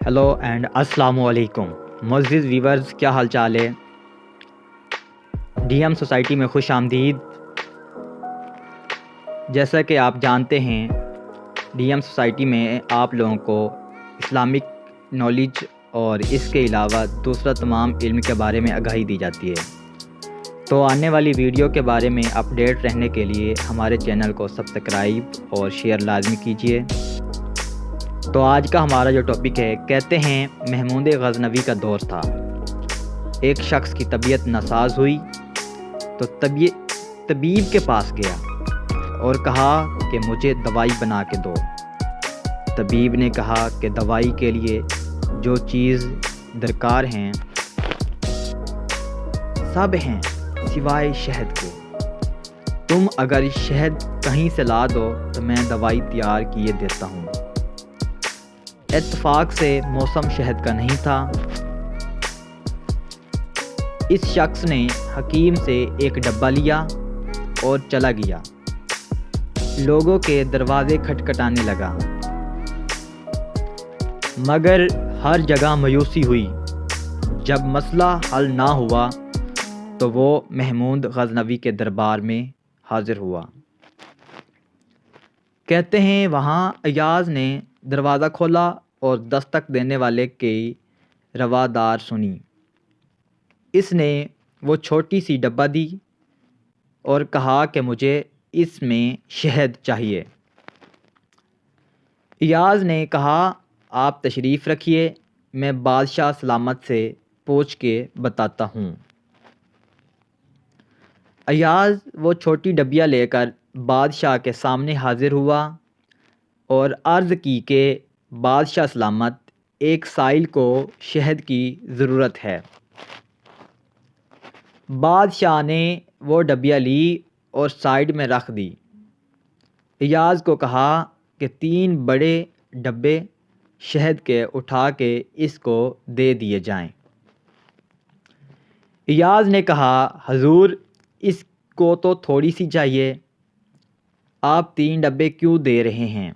Hello and अस्सलामु अलैकुम मुअज़्ज़िज़ viewers, क्या हाल चाल है। डीएम सोसाइटी में खुश आमदीद। जैसा कि आप जानते हैं, डीएम सोसाइटी में आप लोगों को इस्लामिक नॉलेज और इसके अलावा दूसरा तमाम इल्म के बारे में आगाही दी जाती है। तो आने वाली वीडियो के बारे में अपडेट रहने के लिए हमारे चैनल को सब्सक्राइब और शेयर लाजमी कीजिए। तो आज का हमारा जो टॉपिक है, कहते हैं महमूद गज़नवी का दौर था। एक शख्स की तबीयत नासाज हुई तो तबीब के पास गया और कहा कि मुझे दवाई बना के दो। तबीब ने कहा कि दवाई के लिए जो चीज़ दरकार हैं सब हैं सिवाय शहद के। तुम अगर शहद कहीं से ला दो तो मैं दवाई तैयार किए देता हूँ। इत्तफाक से मौसम शहद का नहीं था। इस शख्स ने हकीम से एक डब्बा लिया और चला गया। लोगों के दरवाज़े खटखटाने लगा, मगर हर जगह मायूसी हुई। जब मसला हल ना हुआ तो वो महमूद गज़नवी के दरबार में हाज़िर हुआ। कहते हैं वहाँ अयाज़ ने दरवाज़ा खोला और दस्तक देने वाले की रवादार सुनी। इसने वो छोटी सी डब्बा दी और कहा कि मुझे इसमें शहद चाहिए। अयाज़ ने कहा, आप तशरीफ़ रखिए, मैं बादशाह सलामत से पूछ के बताता हूँ। अयाज़ वो छोटी डब्बियाँ लेकर बादशाह के सामने हाज़िर हुआ और अर्ज़ की कि बादशाह सलामत, एक साइल को शहद की ज़रूरत है। बादशाह ने वो डब्बियाँ ली और साइड में रख दी। अयाज़ को कहा कि 3 बड़े डब्बे शहद के उठा के इसको दे दिए जाएं। अयाज़ ने कहा, हजूर, इसको तो थोड़ी सी चाहिए, आप 3 डब्बे क्यों दे रहे हैं।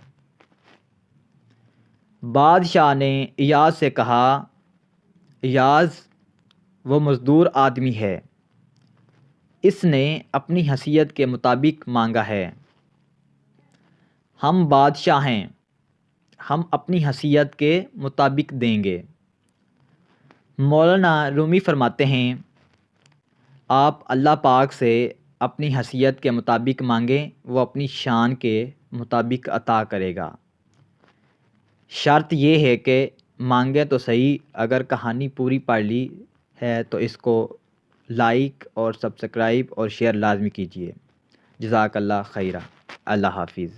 बादशाह ने अयाज़ से कहा, अयाज़ वो मज़दूर आदमी है, इसने अपनी हैसियत के मुताबिक मांगा है। हम बादशाह हैं, हम अपनी हैसियत के मुताबिक देंगे। मौलाना रूमी फरमाते हैं, आप अल्लाह पाक से अपनी हैसियत के मुताबिक मांगें, वो अपनी शान के मुताबिक अता करेगा। शर्त ये है कि मांगे तो सही। अगर कहानी पूरी पढ़ ली है तो इसको लाइक और सब्सक्राइब और शेयर लाजमी कीजिए। जज़ाकल्लाह खैरा। अल्लाह हाफिज़।